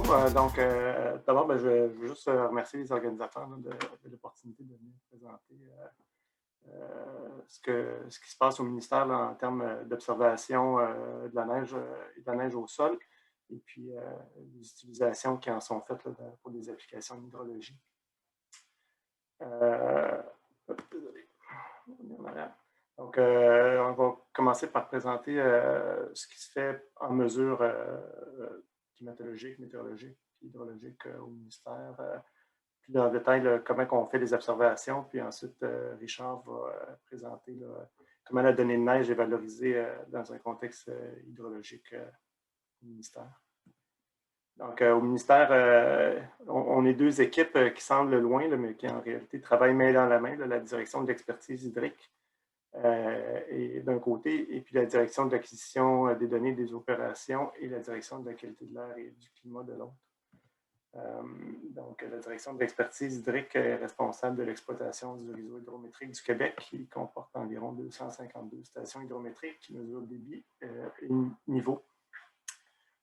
D'abord, je veux juste remercier les organisateurs là, de l'opportunité de venir présenter ce qui se passe au ministère là, en termes d'observation de la neige et de la neige au sol, et puis les utilisations qui en sont faites là, pour des applications en hydrologie. Désolé. Donc, on va commencer par présenter ce qui se fait en mesure climatologique, météorologique et hydrologique au ministère. Puis dans le détail, là, comment on fait des observations. Puis ensuite, Richard va présenter là, comment la donnée de neige est valorisée dans un contexte hydrologique au ministère. Donc, au ministère, on est deux équipes qui semblent loin, là, mais qui en réalité travaillent main dans la main, là, la direction de l'expertise hydrique et d'un côté, et puis la direction de l'acquisition des données des opérations et la direction de la qualité de l'air et du climat de l'autre. Donc, la direction de l'expertise hydrique est responsable de l'exploitation du réseau hydrométrique du Québec, qui comporte environ 252 stations hydrométriques qui mesurent débit et niveau.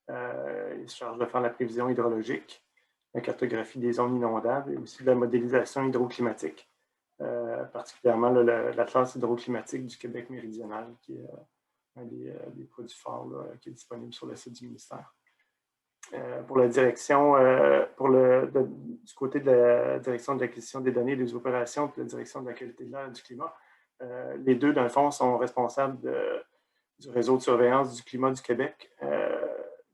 Il se charge de faire la prévision hydrologique, la cartographie des zones inondables et aussi de la modélisation hydroclimatique, particulièrement l'Atlas hydroclimatique du Québec méridional, qui est un des produits forts là, qui est disponible sur le site du ministère. Pour la direction, du côté de la direction de l'acquisition des données et des opérations, puis la direction de la qualité de l'air et du climat, les deux, dans le fond, sont responsables du réseau de surveillance du climat du Québec.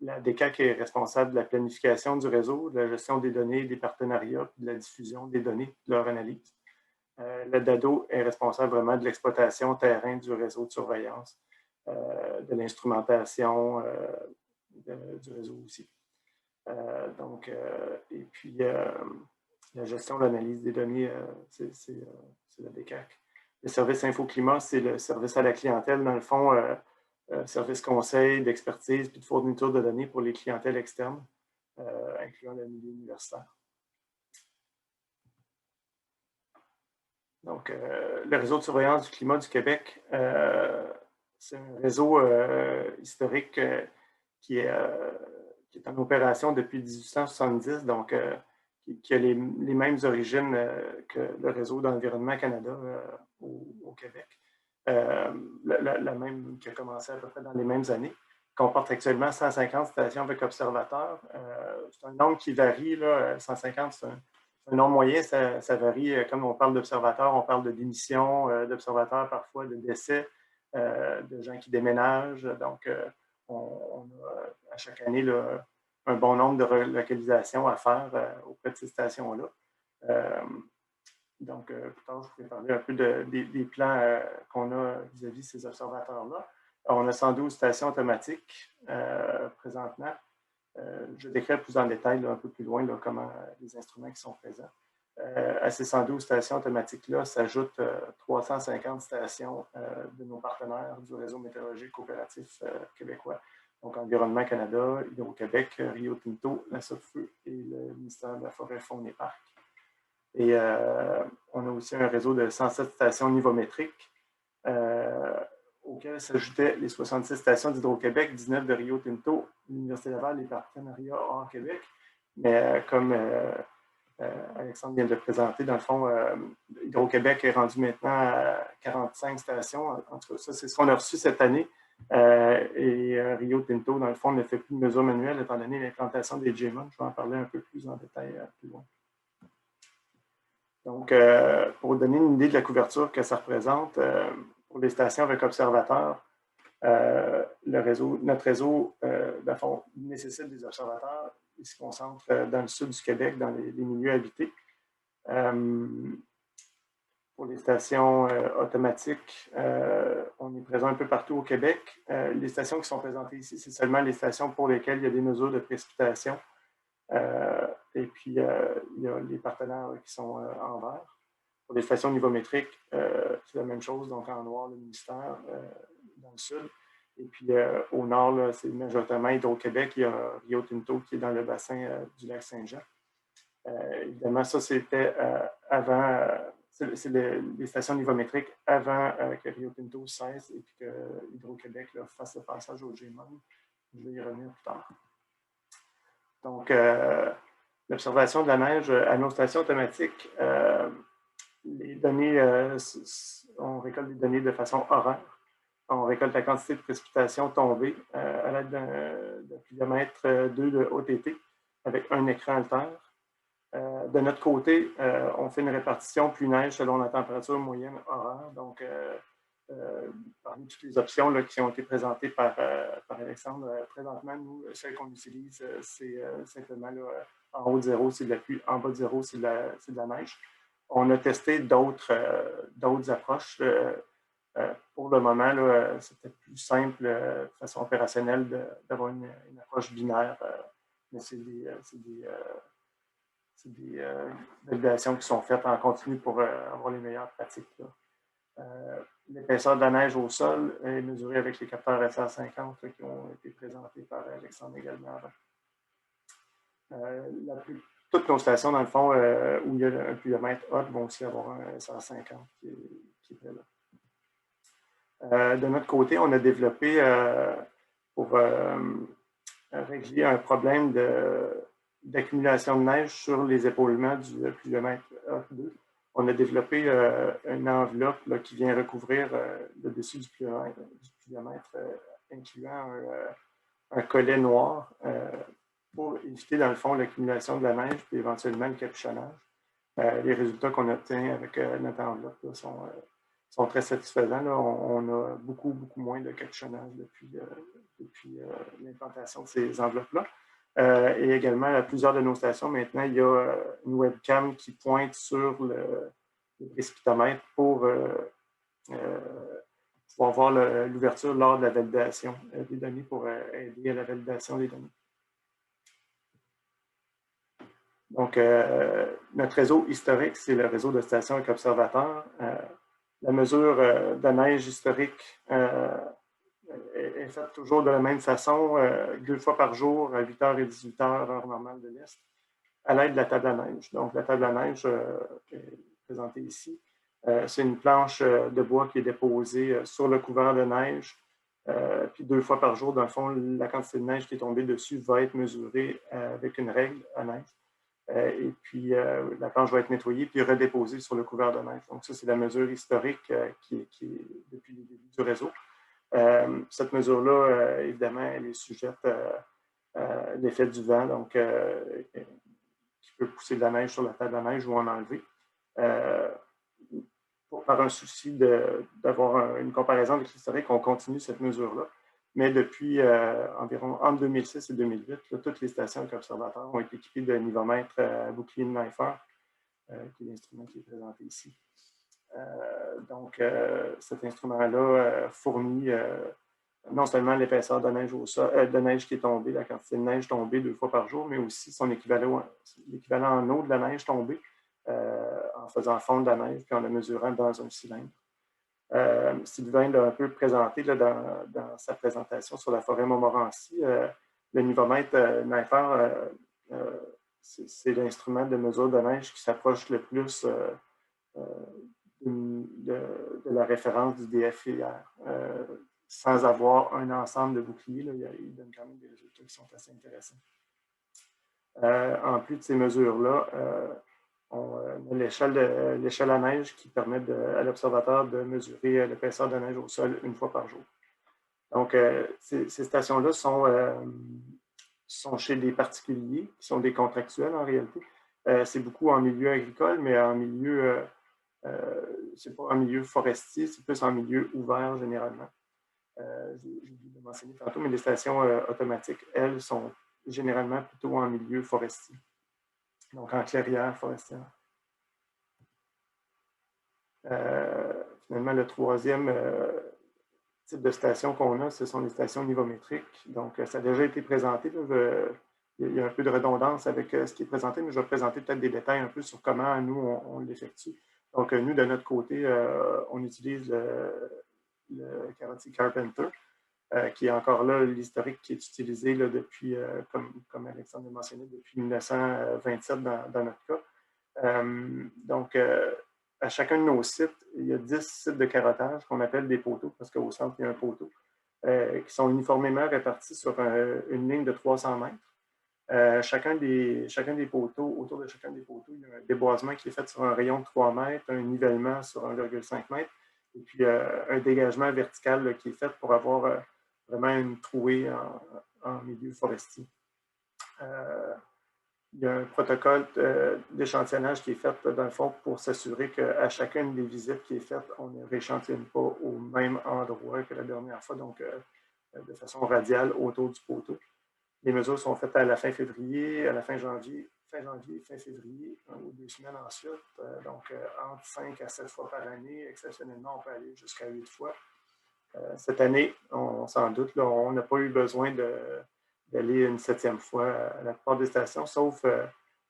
La DCAC est responsable de la planification du réseau, de la gestion des données, des partenariats, puis de la diffusion des données, de leur analyse. La DADO est responsable vraiment de l'exploitation terrain du réseau de surveillance, de l'instrumentation du réseau aussi. Et puis, la gestion, l'analyse des données, c'est la DCAC. Le service InfoClimat, c'est le service à la clientèle, dans le fond, service conseil, d'expertise, puis de fourniture de données pour les clientèles externes, incluant le milieu universitaire. Donc, le réseau de surveillance du climat du Québec, c'est un réseau historique qui est en opération depuis 1870, donc qui a les mêmes origines que le réseau d'Environnement Canada au Québec. La même qui a commencé à peu près dans les mêmes années, comporte actuellement 150 stations avec observateurs. C'est un nombre qui varie, là, 150, c'est un nombre moyen, ça varie. Comme on parle d'observateurs, on parle de démission d'observateurs, parfois de décès, de gens qui déménagent. Donc, on a à chaque année là, un bon nombre de relocalisations à faire auprès de ces stations-là. Donc, plus tard, je vais parler un peu des plans qu'on a vis-à-vis de ces observateurs-là. On a 112 stations automatiques présentement. Je décris plus en détail là, un peu plus loin là, comment les instruments qui sont présents. À ces 112 stations automatiques-là s'ajoutent 350 stations de nos partenaires du réseau météorologique coopératif québécois. Donc, Environnement Canada, Hydro-Québec, Rio Tinto, la SOFFE et le ministère de la Forêt, Faune et Parcs. Et on a aussi un réseau de 107 stations nivométriques auxquelles s'ajoutaient les 66 stations d'Hydro-Québec, 19 de Rio Tinto, l'Université Laval, les partenariats hors Québec. Mais comme Alexandre vient de le présenter, dans le fond, Hydro-Québec est rendu maintenant à 45 stations. En tout cas, ça, c'est ce qu'on a reçu cette année. Rio Tinto, dans le fond, ne fait plus de mesures manuelles étant donné l'implantation des GMON. Je vais en parler un peu plus en détail plus loin. Donc, pour donner une idée de la couverture que ça représente, pour les stations avec observateurs, notre réseau, dans le fond, nécessite des observateurs. Il se concentre dans le sud du Québec, dans les milieux habités. Pour les stations automatiques, on est présent un peu partout au Québec. Les stations qui sont présentées ici, c'est seulement les stations pour lesquelles il y a des mesures de précipitation. Et puis, il y a les partenaires qui sont en vert. Pour les stations nivométriques, c'est la même chose, donc en noir, le ministère, dans le sud. Et puis, au nord, c'est majoritairement Hydro-Québec. Il y a Rio Tinto qui est dans le bassin du lac Saint-Jean. Évidemment, ça, c'était avant, c'est les stations nivométriques avant que Rio Tinto cesse et puis que Hydro-Québec fasse le passage au GMON. Je vais y revenir plus tard. Donc, l'observation de la neige à nos stations automatiques, les données, on récolte des données de façon horaire. On récolte la quantité de précipitations tombées à l'aide d'un pluviomètre 2 de OTT avec un écran Altair. De notre côté, on fait une répartition pluie-neige selon la température moyenne horaire. Donc, parmi toutes les options là, qui ont été présentées par Alexandre, présentement, nous, celle qu'on utilise, c'est simplement là, en haut de zéro, c'est de la pluie, en bas de zéro, c'est de la neige. On a testé d'autres approches. Pour le moment, c'était plus simple de façon opérationnelle d'avoir une approche binaire, mais c'est des validations qui sont faites en continu pour avoir les meilleures pratiques. L'épaisseur de la neige au sol est mesurée avec les capteurs SR50 qui ont été présentés par Alexandre également avant. Toutes nos stations, dans le fond, où il y a un pluviomètre hot, vont aussi avoir un SR50 qui est prêt là. De notre côté, on a développé pour régler un problème d'accumulation de neige sur les épaulements du pluviomètre Hot2. On a développé une enveloppe là, qui vient recouvrir le dessus du pluviomètre incluant un collet noir pour éviter, dans le fond, l'accumulation de la neige et éventuellement le capuchonnage. Les résultats qu'on obtient avec notre enveloppe là, sont très satisfaisants. Là. On a beaucoup moins de capuchonnage depuis l'implantation de ces enveloppes-là. Et également, à plusieurs de nos stations, maintenant, il y a une webcam qui pointe sur le précipitomètre pour pouvoir voir l'ouverture lors de la validation des données pour aider à la validation des données. Donc, notre réseau historique, c'est le réseau de stations avec observateurs. La mesure de neige historique est faite toujours de la même façon, 2 fois par jour, à 8h et 18h, heure normale de l'Est, à l'aide de la table à neige. Donc, la table à neige est présentée ici. C'est une planche de bois qui est déposée sur le couvert de neige. Puis 2 fois par jour, dans le fond, la quantité de neige qui est tombée dessus va être mesurée avec une règle à neige. Et puis, la planche va être nettoyée puis redéposée sur le couvert de neige. Donc, ça, c'est la mesure historique qui est depuis le début du réseau. Cette mesure-là, évidemment, elle est sujette à l'effet du vent, donc qui peut pousser de la neige sur la table à neige ou en enlever. Par un souci d'avoir une comparaison avec l'historique, on continue cette mesure-là. Mais depuis environ entre 2006 et 2008, là, toutes les stations avec observateurs ont été équipées de nivomètres à bouclier de Neiffer, qui est l'instrument qui est présenté ici. Donc, cet instrument-là fournit non seulement l'épaisseur de neige au sol, de neige qui est tombée, la quantité de neige tombée 2 fois par jour, mais aussi son l'équivalent en eau de la neige tombée en faisant fondre la neige puis en la mesurant dans un cylindre. Sylvain l'a un peu présenté là, dans sa présentation sur la forêt Montmorency. Le nivomètre Neiffer, c'est l'instrument de mesure de neige qui s'approche le plus de la référence du DFIR. Sans avoir un ensemble de boucliers, là, il donne quand même des résultats qui sont assez intéressants. En plus de ces mesures-là, on a l'échelle à neige qui permet à l'observateur de mesurer l'épaisseur de neige au sol 1 fois par jour. Donc, ces stations-là sont chez des particuliers, qui sont des contractuels en réalité. C'est beaucoup en milieu agricole, mais en milieu, c'est pas en milieu forestier, c'est plus en milieu ouvert généralement. J'ai oublié de mentionner tantôt, mais les stations automatiques, elles, sont généralement plutôt en milieu forestier. Donc, en clairière forestière. Finalement, le troisième type de station qu'on a, ce sont les stations nivométriques. Donc, ça a déjà été présenté. Là, il y a un peu de redondance avec ce qui est présenté, mais je vais présenter peut-être des détails un peu sur comment nous, on l'effectue. Donc, nous, de notre côté, on utilise le Carroty Carpenter, qui est encore là l'historique qui est utilisé là, depuis, comme Alexandre l'a mentionné, depuis 1927 dans notre cas. Donc, à chacun de nos sites, il y a 10 sites de carottage qu'on appelle des poteaux, parce qu'au centre, il y a un poteau, qui sont uniformément répartis sur une ligne de 300 mètres. chacun des poteaux, autour de chacun des poteaux, il y a un déboisement qui est fait sur un rayon de 3 mètres, un nivellement sur 1,5 mètre, et puis un dégagement vertical là, qui est fait pour avoir vraiment une trouée en milieu forestier. Il y a un protocole d'échantillonnage qui est fait, dans le fond, pour s'assurer qu'à chacune des visites qui est faite, on ne rééchantillonne pas au même endroit que la dernière fois, donc de façon radiale autour du poteau. Les mesures sont faites à la fin février, à la fin janvier, fin février, ou 2 semaines ensuite. Donc, entre 5 à 7 fois par année. Exceptionnellement, on peut aller jusqu'à 8 fois. Cette année, on s'en doute, là, on n'a pas eu besoin d'aller une 7e fois à la plupart des stations, sauf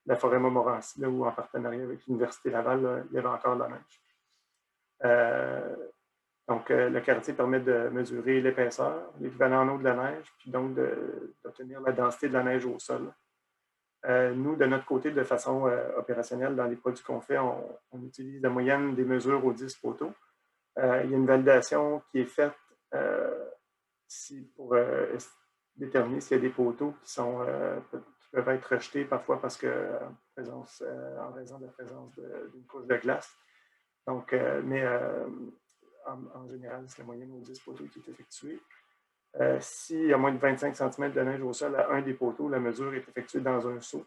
la forêt Montmorency, là, où en partenariat avec l'Université Laval, là, il y avait encore de la neige. Donc, le quartier permet de mesurer l'épaisseur, l'équivalent en eau de la neige, puis donc d'obtenir la densité de la neige au sol. Nous, de notre côté, de façon opérationnelle, dans les produits qu'on fait, on utilise la moyenne des mesures aux 10 poteaux. Il y a une validation qui est faite pour déterminer s'il y a des poteaux qui peuvent être rejetés parfois parce que en raison de la présence d'une couche de glace. Donc, en général, c'est la moyenne aux 10 poteaux qui est effectuée. S'il y a moins de 25 cm de neige au sol à un des poteaux, la mesure est effectuée dans un seau.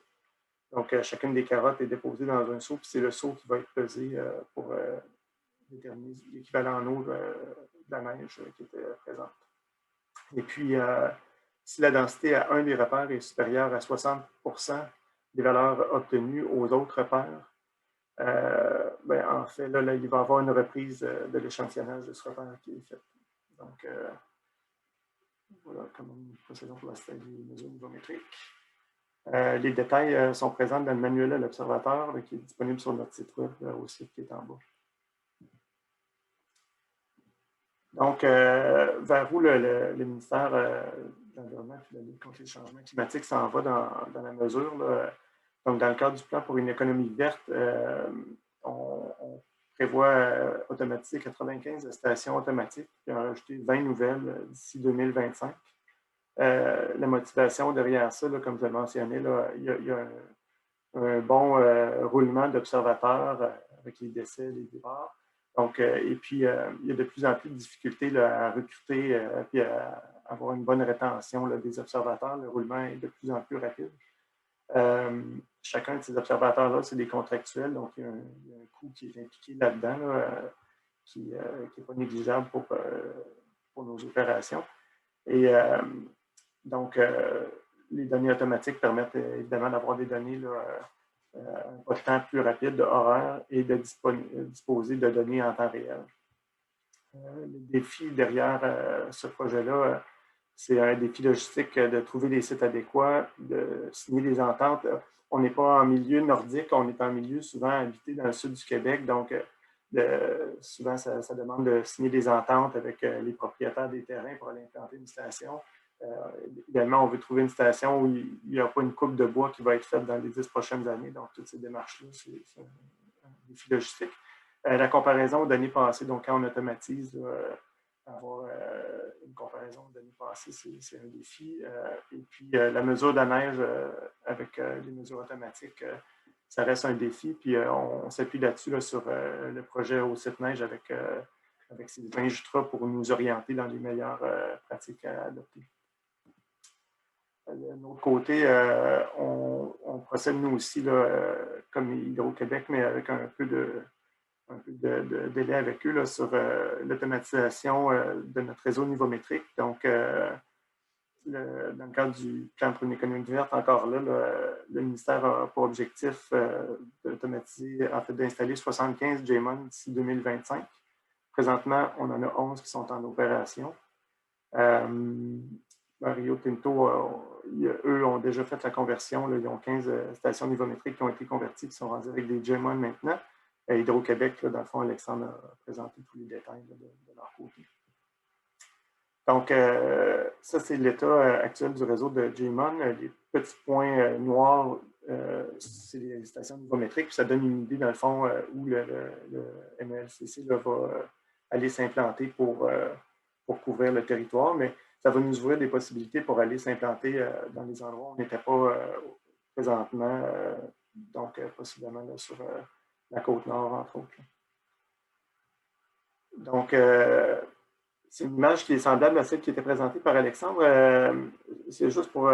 Donc, chacune des carottes est déposée dans un seau, puis c'est le seau qui va être pesé pour déterminer l'équivalent en eau de la neige qui était présente. Et puis, si la densité à un des repères est supérieure à 60% des valeurs obtenues aux autres repères, en fait, là, il va y avoir une reprise de l'échantillonnage de ce repère qui est fait. Donc, voilà comment nous procédons pour la des mesures nivométriques. Les détails sont présents dans le manuel à l'observateur qui est disponible sur notre site web au site qui est en bas. Donc, vers où le ministère de l'Environnement et de la lutte contre les changements climatiques s'en va dans la mesure, là. Donc, dans le cadre du plan pour une économie verte, on prévoit automatiser 95 stations automatiques et en rajouter 20 nouvelles d'ici 2025. La motivation derrière ça, là, comme je l'ai mentionné, là, il y a un bon roulement d'observateurs avec les décès, les départs. Donc, et puis, il y a de plus en plus de difficultés là, à recruter et à avoir une bonne rétention là, des observateurs. Le roulement est de plus en plus rapide. Chacun de ces observateurs-là, c'est des contractuels, donc il y a un coût qui est impliqué là-dedans, là, qui n'est pas négligeable pour nos opérations. Et donc, les données automatiques permettent évidemment d'avoir des données là, un pas de temps plus rapide, horaire, et de disposer de données en temps réel. Le défi derrière ce projet-là, c'est un défi logistique de trouver des sites adéquats, de signer des ententes. On n'est pas en milieu nordique, on est en milieu souvent habité dans le sud du Québec, donc souvent ça demande de signer des ententes avec les propriétaires des terrains pour aller implanter une station. Idéalement, on veut trouver une station où il n'y a pas une coupe de bois qui va être faite dans les 10 prochaines années. Donc, toutes ces démarches-là, c'est un défi logistique. La comparaison aux données passées, donc quand on automatise, avoir une comparaison aux données passées, c'est un défi. Et puis, la mesure de la neige avec les mesures automatiques, ça reste un défi. Puis, on s'appuie là-dessus là, sur le projet au site neige avec Sylvain Jutra pour nous orienter dans les meilleures pratiques à adopter. De notre côté, on procède nous aussi là, comme Hydro-Québec, mais avec un peu de délai avec eux là, sur l'automatisation de notre réseau nivométrique. Donc, dans le cadre du plan pour une économie verte, encore là, le ministère a pour objectif d'automatiser, en fait, d'installer 75 JMON d'ici 2025. Présentement, on en a 11 qui sont en opération. Rio Tinto, eux ont déjà fait la conversion. Là, ils ont 15 stations nivométriques qui ont été converties, qui sont rendues avec des JMON maintenant. Hydro-Québec, là, dans le fond, Alexandre a présenté tous les détails là, de leur côté. Donc, ça, c'est l'état actuel du réseau de JMON. Les petits points noirs, c'est les stations nivométriques, puis ça donne une idée, dans le fond, où le MELCC là, va aller s'implanter pour couvrir le territoire. Mais ça va nous ouvrir des possibilités pour aller s'implanter dans les endroits où on n'était pas présentement, donc possiblement là, sur la côte nord, entre autres. Donc, c'est une image qui est semblable à celle qui était présentée par Alexandre. C'est juste pour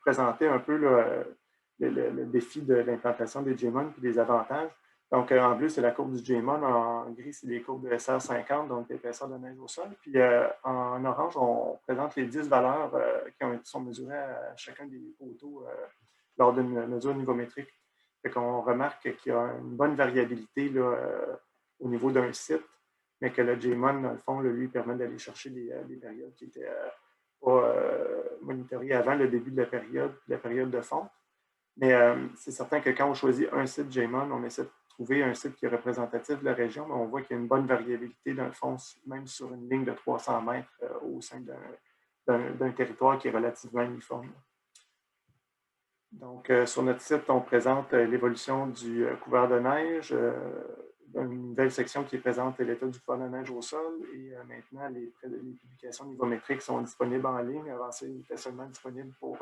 présenter un peu le défi de l'implantation des JMON et des avantages. Donc, en bleu, c'est la courbe du JMON. En gris, c'est les courbes de SR50, donc l'épaisseur de neige au sol. Puis, en orange, on présente les 10 valeurs qui sont mesurées à chacun des poteaux lors d'une mesure nivométrique. Fait qu'on remarque qu'il y a une bonne variabilité là, au niveau d'un site, mais que le JMON, dans le fond, lui, permet d'aller chercher des périodes qui n'étaient pas monitorées avant le début de la période de fonte. Mais c'est certain que quand on choisit un site JMON, on essaie de trouver un site qui est représentatif de la région, mais on voit qu'il y a une bonne variabilité, dans le fond, même sur une ligne de 300 mètres au sein d'un territoire qui est relativement uniforme. Donc, sur notre site, on présente l'évolution du couvert de neige, une nouvelle section qui présente l'état du couvert de neige au sol. Et maintenant, les publications nivométriques sont disponibles en ligne. Avant ça, ils étaient seulement disponibles pour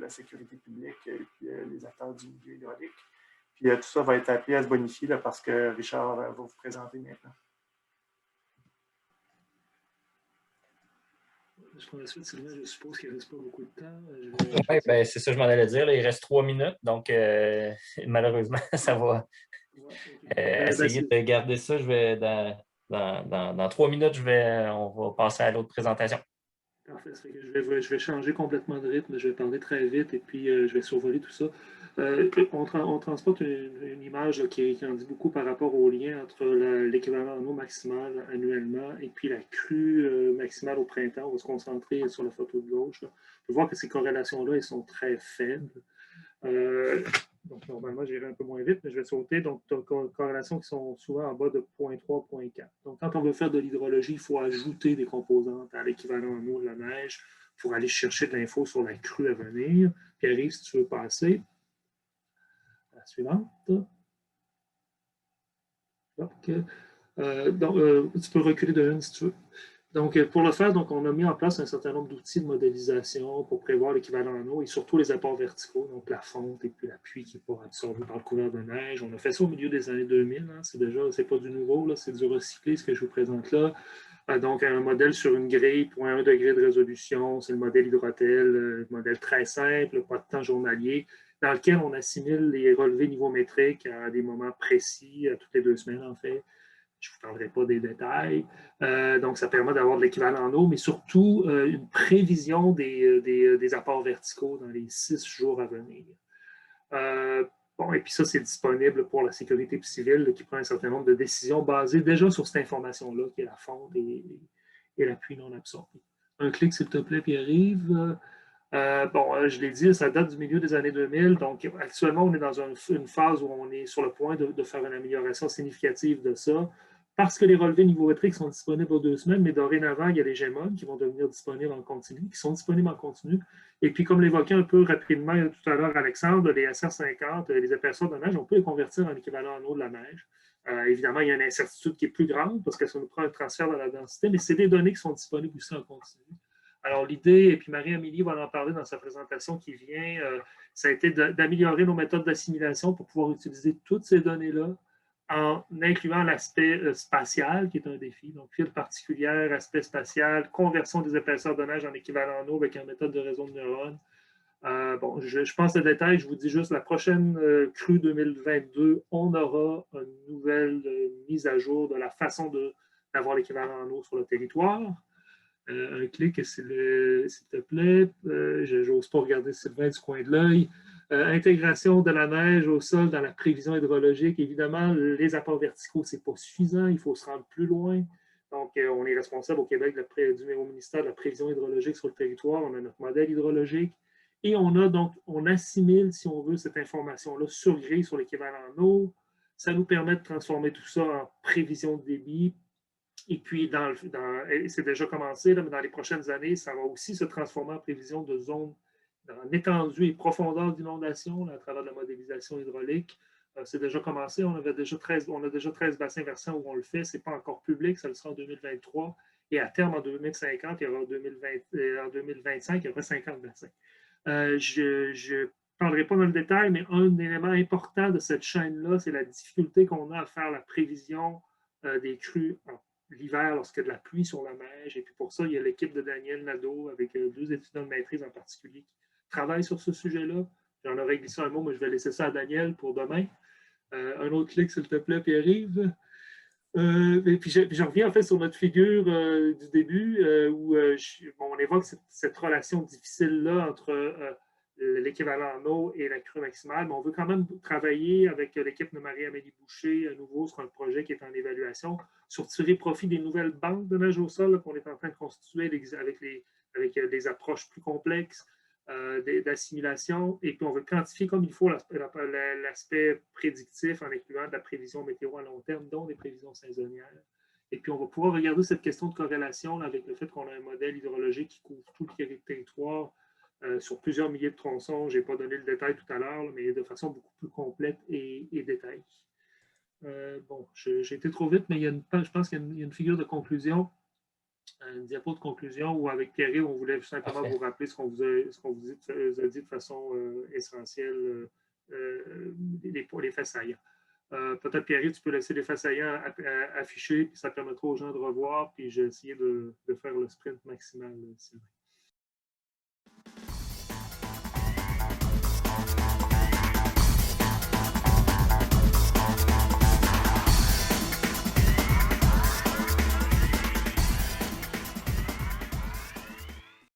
la sécurité publique et puis, les acteurs du milieu hydraulique. Puis tout ça va être appelé à se bonifier là, parce que Richard va vous présenter maintenant. Pour la suite, Sylvain, je suppose qu'il ne reste pas beaucoup de temps. Oui, ben, c'est ça que je m'en allais dire. Là, il reste 3 minutes, donc malheureusement, ça va essayer de garder ça. Je vais dans 3 minutes, on va passer à l'autre présentation. Parfait. Je vais changer complètement de rythme. Je vais parler très vite et puis je vais survoler tout ça. On transporte une image là, qui en dit beaucoup par rapport au lien entre l'équivalent en eau maximal annuellement et puis la crue maximale au printemps. On va se concentrer sur la photo de gauche. Là. On peut voir que ces corrélations-là, elles sont très faibles. Donc, normalement, j'irai un peu moins vite, mais je vais sauter. Donc, tu as corrélations qui sont souvent en bas de 0.3, 0.4. Donc, quand on veut faire de l'hydrologie, il faut ajouter des composantes à l'équivalent en eau de la neige pour aller chercher de l'info sur la crue à venir. Pierre-Yves, si tu veux passer. À la suivante. Okay. Donc, tu peux reculer de une si tu veux. Donc, pour le faire, donc, on a mis en place un certain nombre d'outils de modélisation pour prévoir l'équivalent en eau et surtout les apports verticaux, donc la fonte et puis la pluie qui n'est pas absorbée par le couvert de neige. On a fait ça au milieu des années 2000. Hein, c'est pas du nouveau, c'est du recyclé, ce que je vous présente là. Donc, un modèle sur une grille, 0.1 degré de résolution, c'est le modèle Hydrotel, modèle très simple, pas de temps journalier, dans lequel on assimile les relevés nivométriques à des moments précis, toutes les 2 semaines en fait. Je ne vous parlerai pas des détails. Donc, ça permet d'avoir de l'équivalent en eau, mais surtout une prévision des apports verticaux dans les 6 jours à venir. Bon, et puis ça, c'est disponible pour la sécurité civile qui prend un certain nombre de décisions basées déjà sur cette information-là, qui est la fonte et la pluie non absorbée. Un clic, s'il te plaît, Pierre-Yves. Bon, je l'ai dit, ça date du milieu des années 2000. Donc, actuellement, on est dans une phase où on est sur le point de faire une amélioration significative de ça. Parce que les relevés nivométriques sont disponibles aux 2 semaines, mais dorénavant, il y a les JMON qui vont devenir disponibles en continu, qui sont disponibles en continu. Et puis, comme l'évoquait un peu rapidement tout à l'heure Alexandre, les SR50, les épaisseurs de neige, on peut les convertir en équivalent en eau de la neige. Évidemment, il y a une incertitude qui est plus grande parce que ça nous prend un transfert de la densité, mais c'est des données qui sont disponibles aussi en continu. Alors, l'idée, et puis Marie-Amélie va en parler dans sa présentation qui vient, ça a été d'améliorer nos méthodes d'assimilation pour pouvoir utiliser toutes ces données-là en incluant l'aspect spatial, qui est un défi. Donc, fil particulière, aspect spatial, conversion des épaisseurs de neige en équivalent en eau avec une méthode de réseau de neurones. Bon, je pense le détail, je vous dis juste, la prochaine crue 2022, on aura une nouvelle mise à jour de la façon d'avoir l'équivalent en eau sur le territoire. Un clic, s'il te plaît. Je n'ose pas regarder Sylvain du coin de l'œil. Intégration de la neige au sol dans la prévision hydrologique. Évidemment, les apports verticaux, ce n'est pas suffisant. Il faut se rendre plus loin. Donc, on est responsable au Québec au ministère de la prévision hydrologique sur le territoire. On a notre modèle hydrologique. Et on assimile, si on veut, cette information-là sur grille, sur l'équivalent en eau. Ça nous permet de transformer tout ça en prévision de débit. Et puis, c'est déjà commencé, là, mais dans les prochaines années, ça va aussi se transformer en prévision de zones en étendue et profondeur d'inondation à travers la modélisation hydraulique. C'est déjà commencé. On a déjà 13 bassins versants où on le fait. Ce n'est pas encore public, ça le sera en 2023. Et à terme, en 2050, il y aura en 2025, il y aura 50 vaccins. Je ne parlerai pas dans le détail, mais un élément important de cette chaîne-là, c'est la difficulté qu'on a à faire la prévision des crues l'hiver lorsqu'il y a de la pluie sur la neige. Et puis pour ça, il y a l'équipe de Daniel Nadeau, avec 2 étudiants de maîtrise en particulier, qui travaillent sur ce sujet-là. J'en aurais glissé un mot, mais je vais laisser ça à Daniel pour demain. Un autre clic, s'il te plaît, Pierre-Yves. Et puis je reviens en fait sur notre figure du début où on évoque cette relation difficile-là entre l'équivalent en eau et la crue maximale, mais on veut quand même travailler avec l'équipe de Marie-Amélie Boucher à nouveau sur un projet qui est en évaluation, sur tirer profit des nouvelles banques de neige au sol qu'on est en train de constituer avec des approches plus complexes d'assimilation, et puis on veut quantifier comme il faut l'aspect prédictif en incluant de la prévision météo à long terme, dont des prévisions saisonnières. Et puis on va pouvoir regarder cette question de corrélation là, avec le fait qu'on a un modèle hydrologique qui couvre tout le territoire sur plusieurs milliers de tronçons. Je n'ai pas donné le détail tout à l'heure, mais de façon beaucoup plus complète et détaillée. Bon, j'ai été trop vite, mais je pense qu'il y a une figure de conclusion, une diapo de conclusion où avec Pierre, on voulait simplement vous rappeler ce qu'on vous a dit de façon essentielle, les faits saillants. Peut-être, Pierre, tu peux laisser les faits saillants affichés, puis ça permettra aux gens de revoir, puis j'ai essayé de faire le sprint maximal.